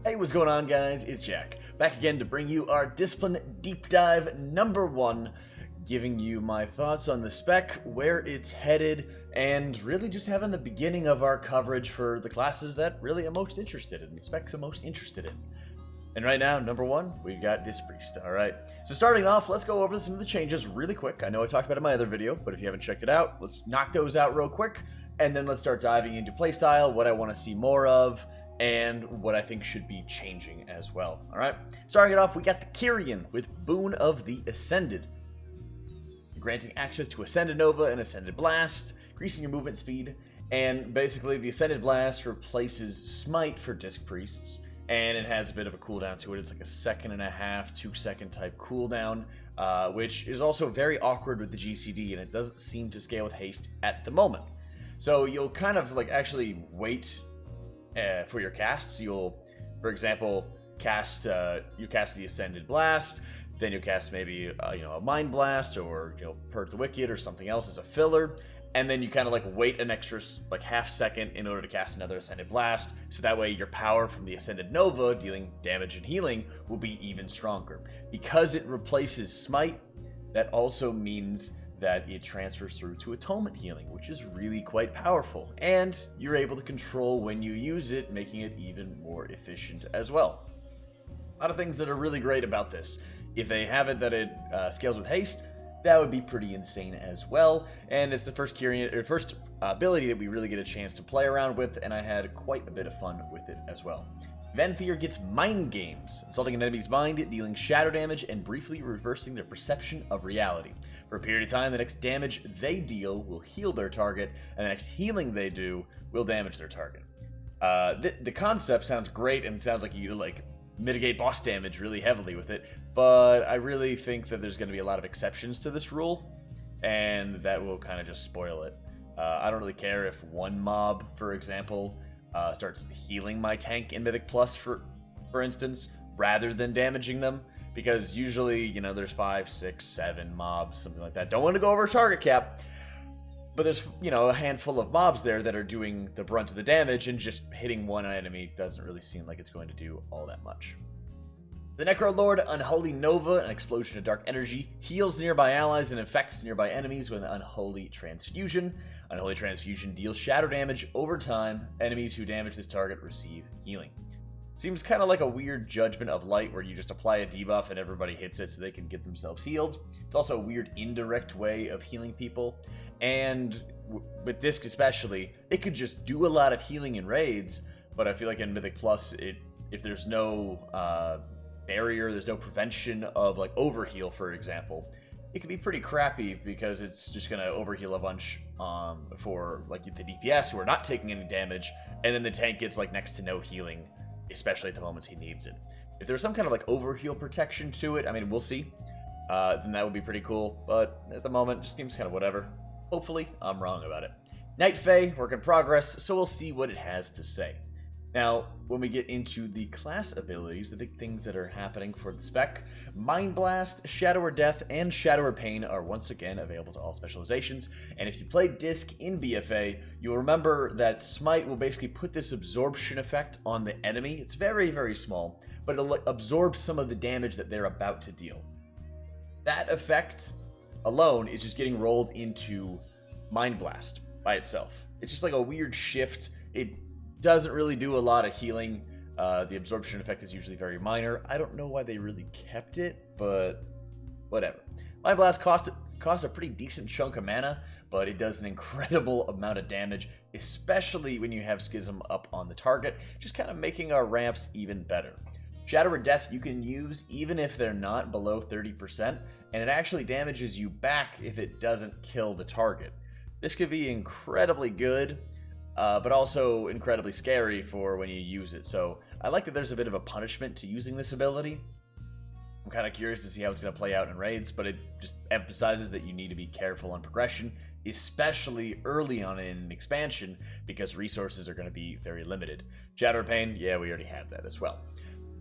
Hey, what's going on, guys? It's Jack, back again to bring you our Discipline Deep Dive #1, giving you my thoughts on the spec, where it's headed, and really just having the beginning of our coverage for the classes that really I'm most interested in, the specs I'm most interested in. And right now, #1, we got Disc Priest. Alright, so starting off, let's go over some of the changes really quick. I know I talked about it in my other video, but if you haven't checked it out, let's knock those out real quick, and then let's start diving into playstyle, what I want to see more of, and what I think should be changing as well. Alright, starting it off, we got the Kyrian with Boon of the Ascended, granting access to Ascended Nova and Ascended Blast, increasing your movement speed, and basically the Ascended Blast replaces Smite for Disc Priests, and it has a bit of a cooldown to it. It's like a 1.5 2-second type cooldown, which is also very awkward with the GCD, and it doesn't seem to scale with haste at the moment. So you'll kind of like actually wait for your casts. You'll, for example, cast the Ascended Blast, then you'll cast maybe a Mind Blast or Purge the Wicked or something else as a filler, and then you kind of like wait an extra like half second in order to cast another Ascended Blast, so that way your power from the Ascended Nova dealing damage and healing will be even stronger. Because it replaces Smite, that also means that it transfers through to Atonement Healing, which is really quite powerful, and you're able to control when you use it, making it even more efficient as well. A lot of things that are really great about this. If they have it that it scales with haste, that would be pretty insane as well, and it's the first ability that we really get a chance to play around with, and I had quite a bit of fun with it as well. Venthyr gets Mind Games, assaulting an enemy's mind, dealing shadow damage, and briefly reversing their perception of reality. For a period of time, the next damage they deal will heal their target, and the next healing they do will damage their target. The concept sounds great, and it sounds like you mitigate boss damage really heavily with it, but I really think that there's going to be a lot of exceptions to this rule, and that will kind of just spoil it. I don't really care if one mob, for example, starts healing my tank in Mythic Plus, for instance, rather than damaging them, because usually, there's 5, 6, 7 mobs, something like that. Don't want to go over target cap, but there's, a handful of mobs there that are doing the brunt of the damage, and just hitting one enemy doesn't really seem like it's going to do all that much. The Necro Lord, Unholy Nova, an explosion of dark energy, heals nearby allies and infects nearby enemies with an Unholy Transfusion. Unholy Transfusion deals shadow damage over time. Enemies who damage this target receive healing. Seems kind of like a weird Judgment of Light where you just apply a debuff and everybody hits it so they can get themselves healed. It's also a weird indirect way of healing people. And with Disc especially, it could just do a lot of healing in raids, but I feel like in Mythic Plus, if there's no barrier, there's no prevention of like overheal, for example, it could be pretty crappy because it's just going to overheal a bunch for like the DPS who are not taking any damage, and then the tank gets like next to no healing, especially at the moments he needs it. If there's some kind of like overheal protection to it, I mean, we'll see, then that would be pretty cool, but at the moment, it just seems kind of whatever. Hopefully, I'm wrong about it. Night Fae, work in progress, so we'll see what it has to say. Now, when we get into the class abilities, the big things that are happening for the spec, Mind Blast, Shadower Death, and Shadower Pain are once again available to all specializations, and if you play Disc in BFA, you'll remember that Smite will basically put this absorption effect on the enemy. It's very, very small, but it'll absorb some of the damage that they're about to deal. That effect alone is just getting rolled into Mind Blast by itself. It's just like a weird shift. It doesn't really do a lot of healing. The absorption effect is usually very minor. I don't know why they really kept it, but whatever. Mind Blast costs a pretty decent chunk of mana, but it does an incredible amount of damage, especially when you have Schism up on the target, just kind of making our ramps even better. Shadower Death you can use even if they're not below 30%, and it actually damages you back if it doesn't kill the target. This could be incredibly good, but also incredibly scary for when you use it. So I like that there's a bit of a punishment to using this ability. I'm kind of curious to see how it's going to play out in raids, but it just emphasizes that you need to be careful on progression, especially early on in an expansion, because resources are going to be very limited. Shadow Pain, yeah, we already had that as well.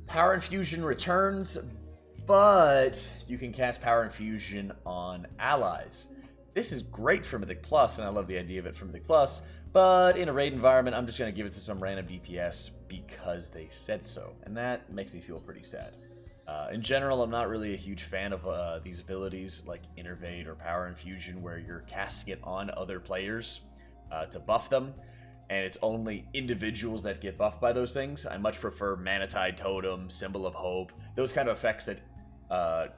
Power Infusion returns, but you can cast Power Infusion on allies. This is great for Mythic Plus, and I love the idea of it for Mythic Plus, but in a raid environment, I'm just going to give it to some random DPS because they said so, and that makes me feel pretty sad. In general, I'm not really a huge fan of these abilities like Innervate or Power Infusion, where you're casting it on other players to buff them, and it's only individuals that get buffed by those things. I much prefer Mana Tide Totem, Symbol of Hope, those kind of effects that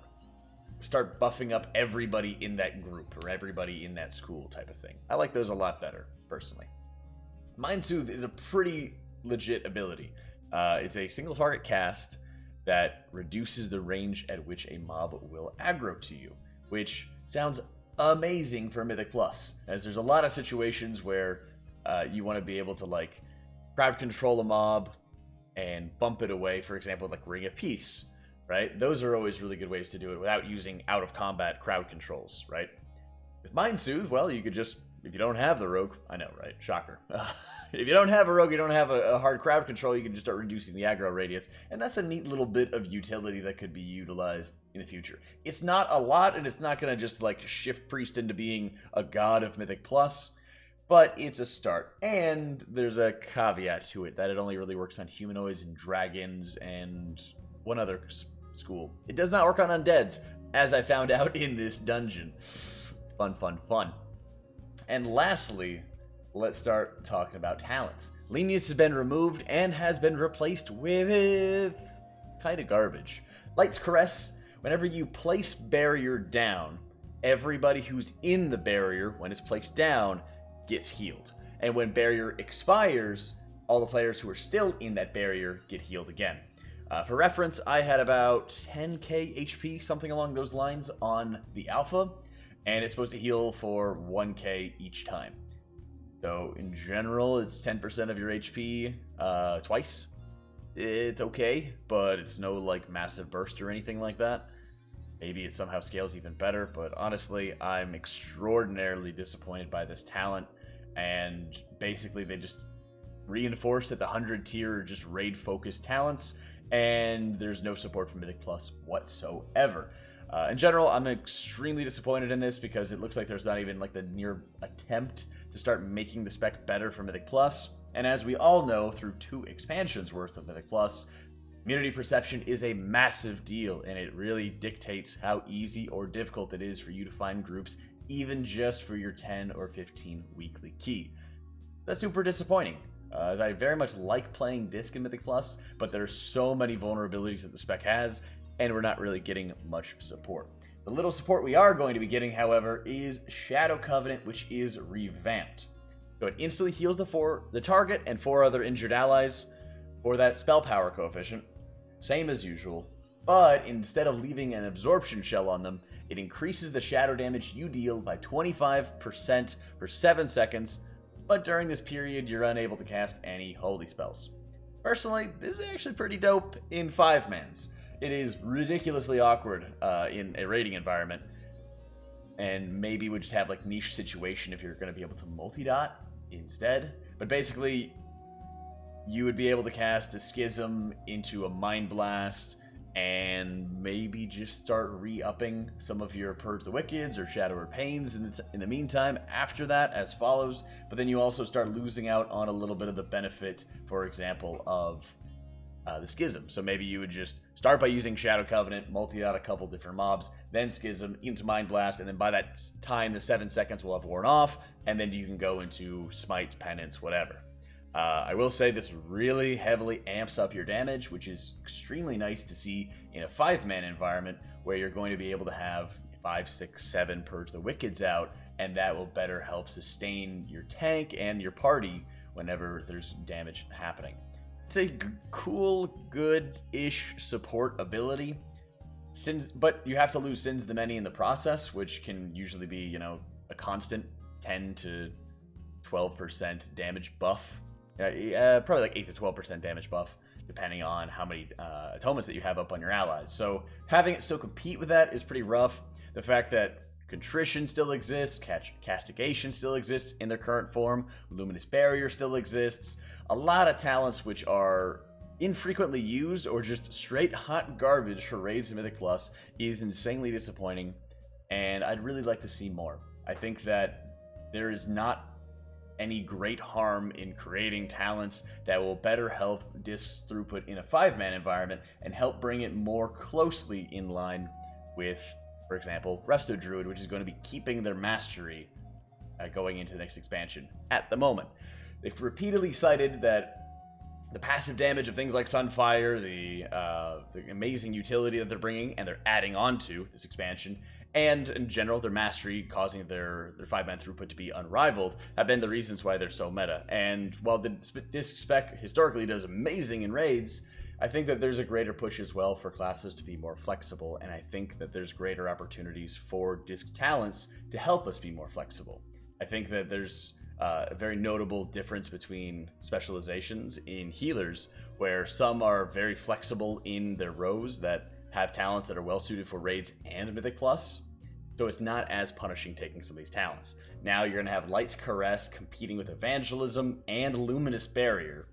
start buffing up everybody in that group or everybody in that school type of thing. I like those a lot better, personally. Mind Soothe is a pretty legit ability. It's a single target cast that reduces the range at which a mob will aggro to you, which sounds amazing for Mythic Plus, as there's a lot of situations where you want to be able to like crowd control a mob and bump it away, for example, like Ring of Peace, right? Those are always really good ways to do it without using out of combat crowd controls, right? With Mind Soothe, well, you could just, if you don't have the rogue, I know, right? Shocker. If you don't have a rogue, you don't have a hard crowd control, you can just start reducing the aggro radius, and that's a neat little bit of utility that could be utilized in the future. It's not a lot, and it's not going to just like shift Priest into being a god of Mythic Plus, but it's a start. And there's a caveat to it, that it only really works on humanoids and dragons and one other school. It does not work on undeads, as I found out in this dungeon. Fun, fun, fun. And lastly, let's start talking about talents. Lenience has been removed and has been replaced with kind of garbage. Light's Caress, whenever you place barrier down, everybody who's in the barrier, when it's placed down, gets healed. And when barrier expires, all the players who are still in that barrier get healed again. For reference, I had about 10k HP, something along those lines, on the alpha, and it's supposed to heal for 1k each time. So in general, it's 10% of your HP twice. It's okay, but it's no like massive burst or anything like that. Maybe it somehow scales even better, but honestly, I'm extraordinarily disappointed by this talent, and basically they just reinforced that the 100 tier are just raid-focused talents, and there's no support for Mythic Plus whatsoever. In general, I'm extremely disappointed in this because it looks like there's not even like the near attempt to start making the spec better for Mythic Plus. And as we all know, through 2 expansions worth of Mythic Plus, community perception is a massive deal, and it really dictates how easy or difficult it is for you to find groups, even just for your 10 or 15 weekly key. That's super disappointing, as I very much like playing Disc in Mythic Plus, but there are so many vulnerabilities that the spec has, and we're not really getting much support. The little support we are going to be getting, however, is Shadow Covenant, which is revamped. So it instantly heals the target and 4 other injured allies for that spell power coefficient, same as usual, but instead of leaving an absorption shell on them, it increases the shadow damage you deal by 25% for 7 seconds, but during this period you're unable to cast any holy spells. Personally, this is actually pretty dope in 5-mans. It is ridiculously awkward in a raiding environment, and maybe would just have like niche situation if you're going to be able to multi-dot instead. But basically, you would be able to cast a Schism into a Mind Blast, and maybe just start re-upping some of your Purge the Wickeds or Shadow or Pains in the meantime after that as follows. But then you also start losing out on a little bit of the benefit, for example, of the Schism. So maybe you would just start by using Shadow Covenant, multi-out a couple different mobs, then Schism into Mind Blast, and then by that time the 7 seconds will have worn off, and then you can go into Smites, Penance, whatever. I will say this really heavily amps up your damage, which is extremely nice to see in a 5-man environment where you're going to be able to have 5, 6, 7 Purge the Wickeds out, and that will better help sustain your tank and your party whenever there's damage happening. It's a cool, good-ish support ability, but you have to lose Sins of the Many in the process, which can usually be, you know, a constant 10 to 12% damage buff. Probably like 8 to 12% damage buff, depending on how many atonements that you have up on your allies. So having it still compete with that is pretty rough. The fact that Contrition still exists, Castigation still exists in their current form, Luminous Barrier still exists, a lot of talents which are infrequently used or just straight hot garbage for raids in Mythic Plus is insanely disappointing, and I'd really like to see more. I think that there is not any great harm in creating talents that will better help Disc's throughput in a 5-man environment and help bring it more closely in line with, for example, Resto Druid, which is going to be keeping their mastery going into the next expansion at the moment. They've repeatedly cited that the passive damage of things like Sunfire, the amazing utility that they're bringing and they're adding on to this expansion, and in general, their mastery causing their 5-man throughput to be unrivaled, have been the reasons why they're so meta. And while the Disc spec historically does amazing in raids, I think that there's a greater push as well for classes to be more flexible, and I think that there's greater opportunities for Disc talents to help us be more flexible. I think that there's a very notable difference between specializations in healers, where some are very flexible in their rows that have talents that are well suited for raids and Mythic Plus, so it's not as punishing taking some of these talents. Now you're going to have Light's Caress competing with Evangelism and Luminous Barrier,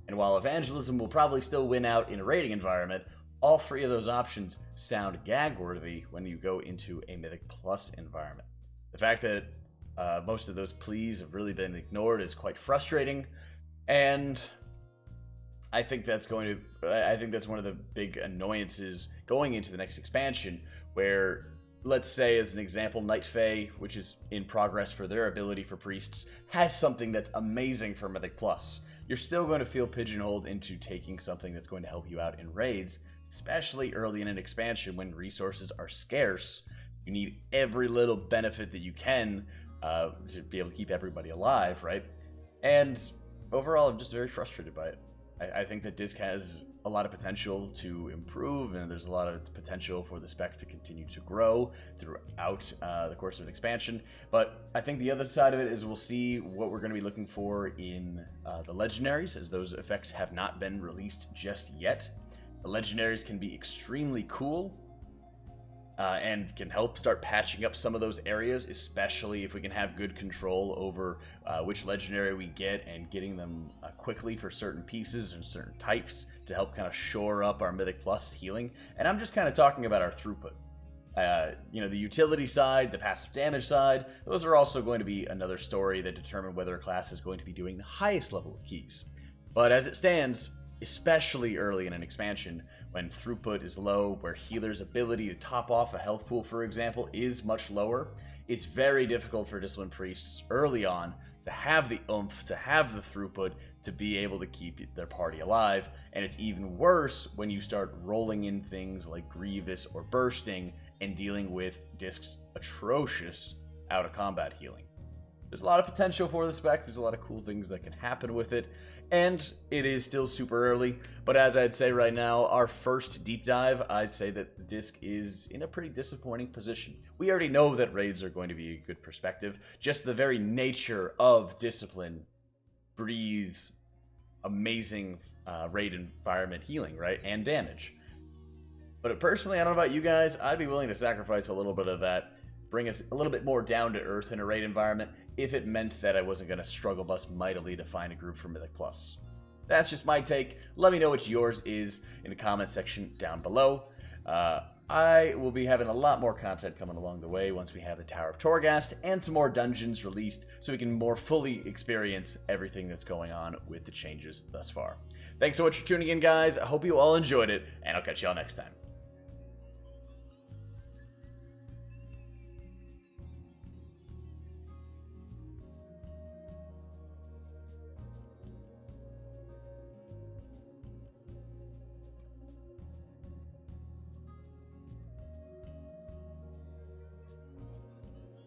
and while Evangelism will probably still win out in a raiding environment, all three of those options sound gag-worthy when you go into a Mythic Plus environment. The fact that most of those pleas have really been ignored is quite frustrating, and I think that's one of the big annoyances going into the next expansion, where, let's say as an example, Night Fae, which is in progress for their ability for priests, has something that's amazing for Mythic Plus. You're still going to feel pigeonholed into taking something that's going to help you out in raids, especially early in an expansion when resources are scarce. You need every little benefit that you can to be able to keep everybody alive, right? And overall, I'm just very frustrated by it. I think that Disc has a lot of potential to improve, and there's a lot of potential for the spec to continue to grow throughout the course of an expansion. But I think the other side of it is we'll see what we're going to be looking for in the legendaries, as those effects have not been released just yet. The legendaries can be extremely cool, and can help start patching up some of those areas, especially if we can have good control over which legendary we get and getting them quickly for certain pieces and certain types to help kind of shore up our Mythic Plus healing. And I'm just kind of talking about our throughput. The utility side, the passive damage side, those are also going to be another story that determine whether a class is going to be doing the highest level of keys. But as it stands, especially early in an expansion, when throughput is low, where healers' ability to top off a health pool, for example, is much lower, it's very difficult for Disciplined Priests early on to have the oomph, to have the throughput, to be able to keep their party alive. And it's even worse when you start rolling in things like Grievous or Bursting and dealing with Disc's atrocious out-of-combat healing. There's a lot of potential for the spec, there's a lot of cool things that can happen with it, and it is still super early, but as I'd say right now, our first deep dive, I'd say that the Disc is in a pretty disappointing position. We already know that raids are going to be a good perspective, just the very nature of Discipline breeds amazing raid environment healing, right, and damage. But personally, I don't know about you guys, I'd be willing to sacrifice a little bit of that, bring us a little bit more down to earth in a raid environment, if it meant that I wasn't going to struggle bus mightily to find a group for Mythic Plus. That's just my take. Let me know what yours is in the comments section down below. I will be having a lot more content coming along the way once we have the Tower of Torghast and some more dungeons released so we can more fully experience everything that's going on with the changes thus far. Thanks so much for tuning in, guys. I hope you all enjoyed it, and I'll catch you all next time.